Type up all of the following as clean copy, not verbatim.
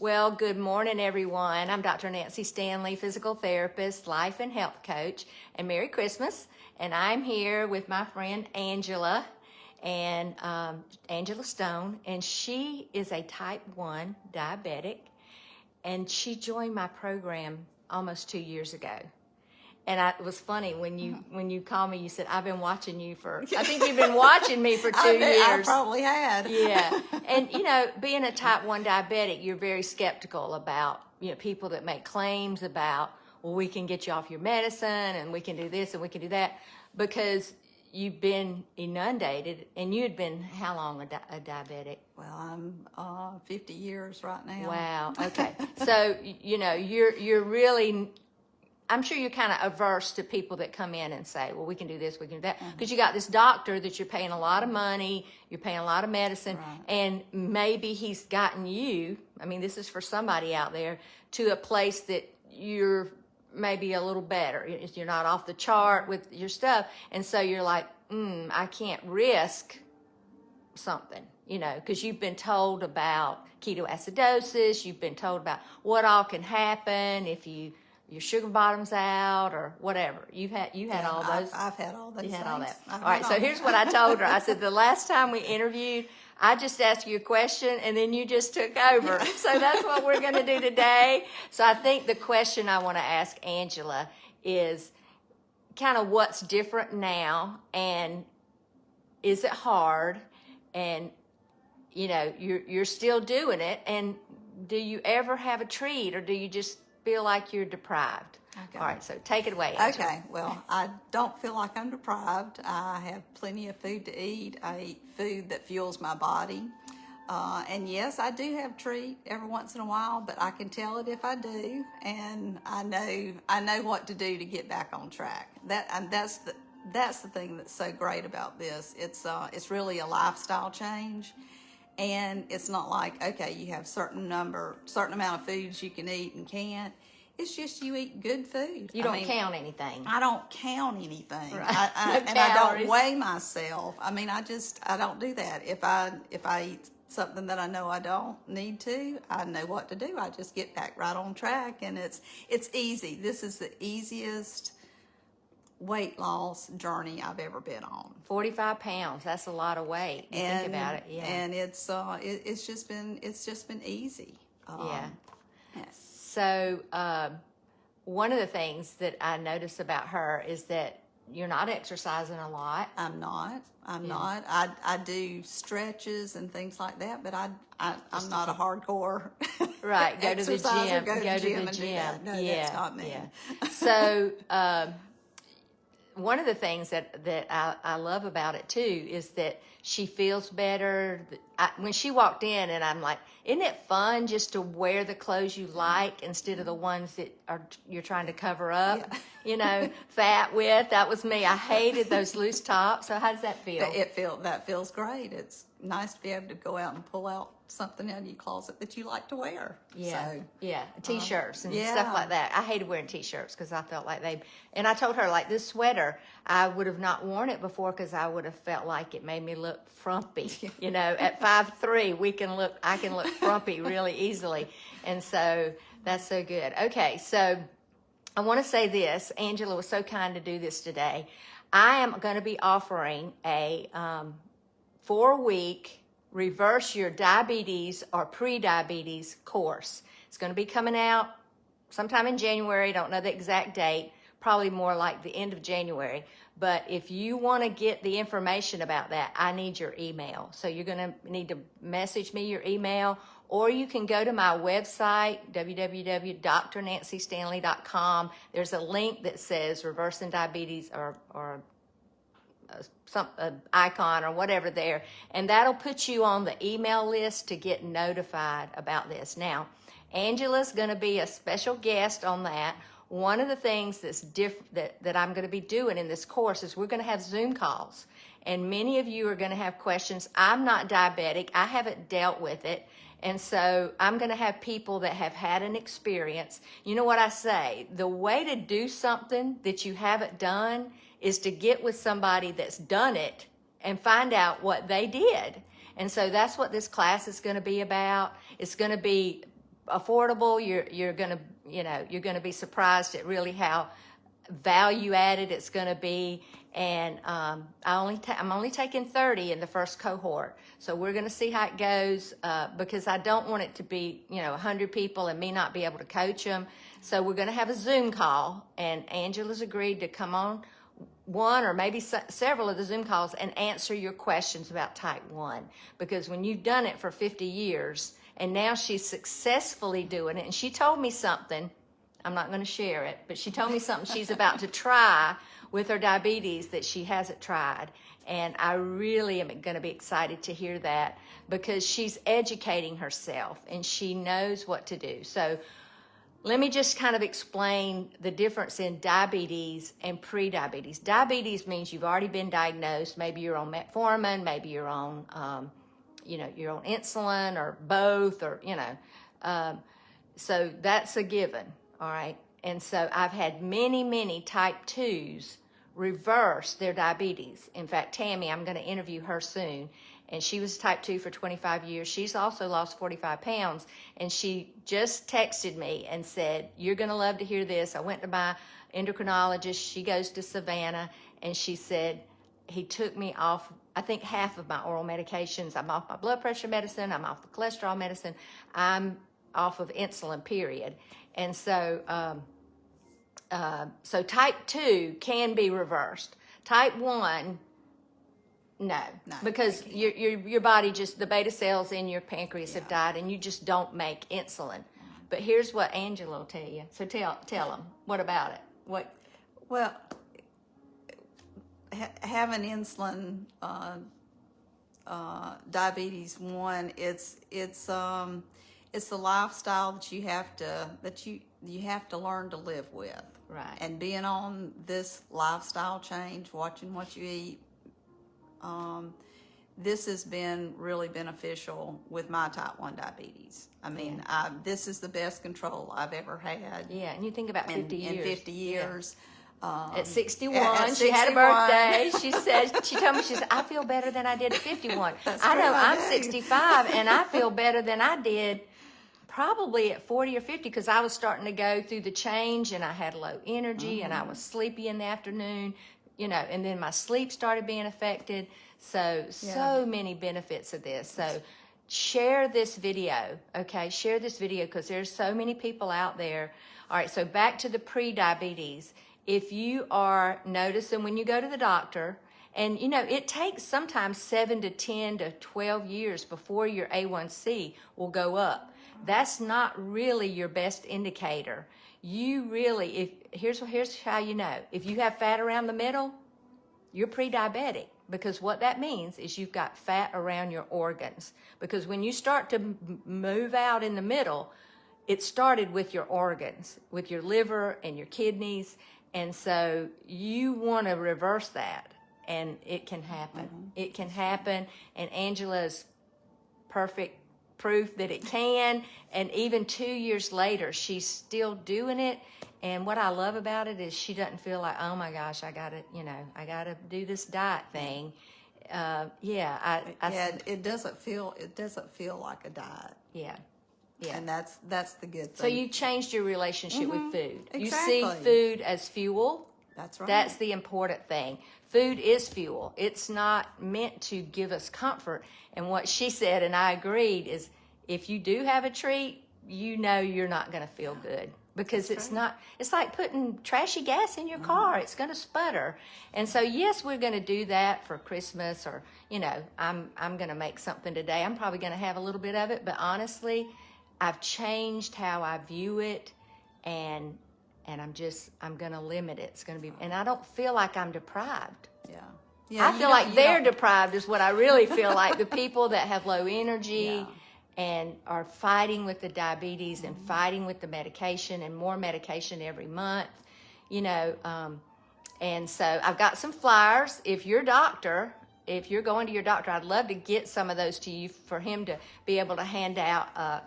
Well, good morning, everyone. I'm Dr. Nancy Stanley, physical therapist, life and health coach, and Merry Christmas. And I'm here with my friend Angela, and Angela Stone, and she is a type 1 diabetic, and she joined my program almost 2 years ago. And it was funny when you called me, you said, I've been watching you for, I think you've been watching me for 2 years. I probably had. Yeah. And, being a type 1 diabetic, you're very skeptical about, people that make claims about, well, we can get you off your medicine and we can do this and we can do that, because you've been inundated, and you had been how long a diabetic? Well, I'm 50 years right now. Wow. Okay. So, you're really, I'm sure you're kind of averse to people that come in and say, well, we can do this, we can do that. Because you got this doctor that you're paying a lot of money, you're paying a lot of medicine, right. And maybe he's gotten you, this is for somebody out there, to a place that you're maybe a little better. You're not off the chart with your stuff. And so you're like, I can't risk something, because you've been told about ketoacidosis, you've been told about what all can happen if your sugar bottom's out or whatever. You had all those. I've had all those. You had things. all that. All right. So here's what I told her. I said, the last time we interviewed, I just asked you a question and then you just took over. So that's what we're going to do today. So I think the question I want to ask Angela is kind of what's different now, and is it hard? And you're still doing it. And do you ever have a treat, or do you just feel like you're deprived? Okay. All right, so take it away, Angela. Okay, well, I don't feel like I'm deprived. I have plenty of food to eat. I eat food that fuels my body. And yes, I do have treat every once in a while, but I can tell it if I do, and I know what to do to get back on track. That's the thing that's so great about this. It's really a lifestyle change. And it's not like, okay, you have certain amount of foods you can eat and can't. It's just you eat good food. You don't count anything. I don't count anything. Right. I don't weigh myself. I don't do that. If I eat something that I know I don't need to, I know what to do. I just get back right on track, and it's easy. This is the easiest weight loss journey I've ever been on. 45 pounds. That's a lot of weight. Think about it. Yeah. And it's just been easy. Yeah. So one of the things that I notice about her is that you're not exercising a lot. I'm not. I do stretches and things like that, but I'm not a hardcore. Right. Go to the gym. Go to the gym. No, that's not me. Yeah. So one of the things that I love about it too is that she feels better. When she walked in, and I'm like, isn't it fun just to wear the clothes you like instead of the ones that you're trying to cover up, fat with? That was me. I hated those loose tops. So how does that feel? That feels great. It's nice to be able to go out and pull out something out of your closet that you like to wear. Yeah, so, t-shirts and stuff like that. I hated wearing t-shirts because I felt like and I told her, like, this sweater, I would have not worn it before because I would have felt like it made me look frumpy. At 5'3", I can look frumpy really easily. And so that's so good. Okay, so I want to say this. Angela was so kind to do this today. I am going to be offering a 4-week reverse your diabetes or pre-diabetes course. It's going to be coming out sometime in January. Don't know the exact date, probably more like the end of January. But if you want to get the information about that, I need your email. So you're going to need to message me your email, or you can go to my website, www.drnancystanley.com. There's a link that says reversing diabetes or some icon or whatever there, and that'll put you on the email list to get notified about this. Now, Angela's going to be a special guest on that. One of the things that's different that I'm going to be doing in this course is we're going to have Zoom calls, and many of you are going to have questions. I'm not diabetic. I haven't dealt with it, and so I'm going to have people that have had an experience. You know what I say? The way to do something that you haven't done is to get with somebody that's done it and find out what they did. And so that's what this class is going to be about. It's going to be affordable. You're gonna, you're gonna be surprised at really how value added it's going to be. And I'm only taking 30 in the first cohort, so we're going to see how it goes, because I don't want it to be 100 people and me not be able to coach them. So we're going to have a Zoom call, and Angela's agreed to come on one or maybe several of the Zoom calls and answer your questions about type 1, because when you've done it for 50 years and now she's successfully doing it, and she told me something, I'm not going to share it, but she told me something she's about to try with her diabetes that she hasn't tried. And I really am going to be excited to hear that, because she's educating herself and she knows what to do. So let me just kind of explain the difference in diabetes and pre-diabetes. Diabetes means you've already been diagnosed. Maybe you're on metformin, maybe you're on, you're on insulin or both, or, so that's a given. All right. And so I've had many type 2s reverse their diabetes. In fact, Tammy, I'm going to interview her soon. And she was type 2 for 25 years. She's also lost 45 pounds. And she just texted me and said, you're going to love to hear this. I went to my endocrinologist. She goes to Savannah. And she said, he took me off, I think, half of my oral medications. I'm off my blood pressure medicine. I'm off the cholesterol medicine. I'm off of insulin, period. And so, so type 2 can be reversed. Type 1, no, because your body just, the beta cells in your pancreas have died, and you just don't make insulin. But here's what Angela will tell you. So tell them, what about it? What? Well, having insulin, diabetes 1, it's the lifestyle that you have to learn to live with. Right. And being on this lifestyle change, watching what you eat, this has been really beneficial with my type 1 diabetes. I mean, this is the best control I've ever had. Yeah, and you think about 50 years. In 50 years. Yeah. At 61, at she had a 61. birthday. She told me, I feel better than I did at 51. I know, I'm 65, and I feel better than I did probably at 40 or 50, because I was starting to go through the change, and I had low energy, and I was sleepy in the afternoon, and then my sleep started being affected. So many benefits of this. So share this video, okay? Share this video, because there's so many people out there. All right, so back to the pre-diabetes. If you are noticing when you go to the doctor, and it takes sometimes 7 to 10 to 12 years before your A1C will go up. That's not really your best indicator. You really, here's how you know. If you have fat around the middle, you're pre-diabetic, because what that means is you've got fat around your organs. Because when you start to move out in the middle, it started with your organs, with your liver and your kidneys. And so you want to reverse that, and it can happen. It can happen, and Angela's perfect proof that it can. And even 2 years later, she's still doing it. And what I love about it is she doesn't feel like, oh my gosh, I gotta do this diet thing. It doesn't feel like a diet. Yeah. And that's the good thing. So you changed your relationship with food. Exactly. You see food as fuel. That's right. That's the important thing. Food is fuel. It's not meant to give us comfort. And what she said, and I agreed, is if you do have a treat, you're not going to feel good, because it's like putting trashy gas in your car. It's going to sputter. And so, yes, we're going to do that for Christmas, or, I'm going to make something today. I'm probably going to have a little bit of it, but honestly, I've changed how I view it, and I'm going to limit it. It's going to be, and I don't feel like I'm deprived. Yeah, I feel like they're deprived is what I really feel like. The people that have low energy and are fighting with the diabetes and fighting with the medication, and more medication every month, and so I've got some flyers. If you're going to your doctor, I'd love to get some of those to you for him to be able to hand out.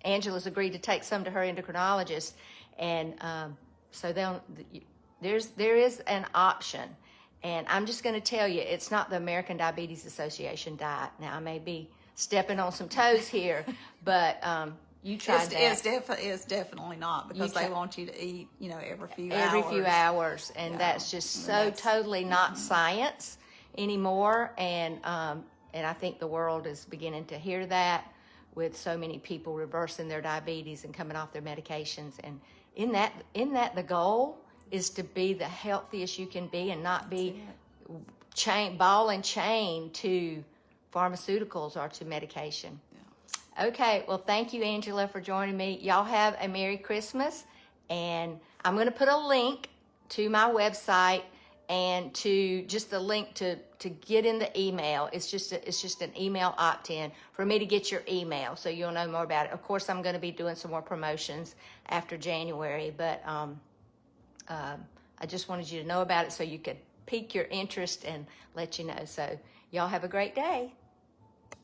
Angela's agreed to take some to her endocrinologist, and so there is an option. And I'm just going to tell you, it's not the American Diabetes Association diet. Now, I may be stepping on some toes here, but you tried that. It's definitely not, because they want you to eat, every few Every hours. few hours, and that's just totally not science anymore. And I think the world is beginning to hear that, with so many people reversing their diabetes and coming off their medications. And in that the goal is to be the healthiest you can be, and not be ball and chain to pharmaceuticals or to medication. Okay, well, thank you, Angela, for joining me. Y'all have a Merry Christmas, and I'm going to put a link to my website and to just the link to get in the email. It's just an email opt-in for me to get your email, so you'll know more about it. Of course, I'm going to be doing some more promotions after January, but I just wanted you to know about it so you could pique your interest and let you know. So y'all have a great day.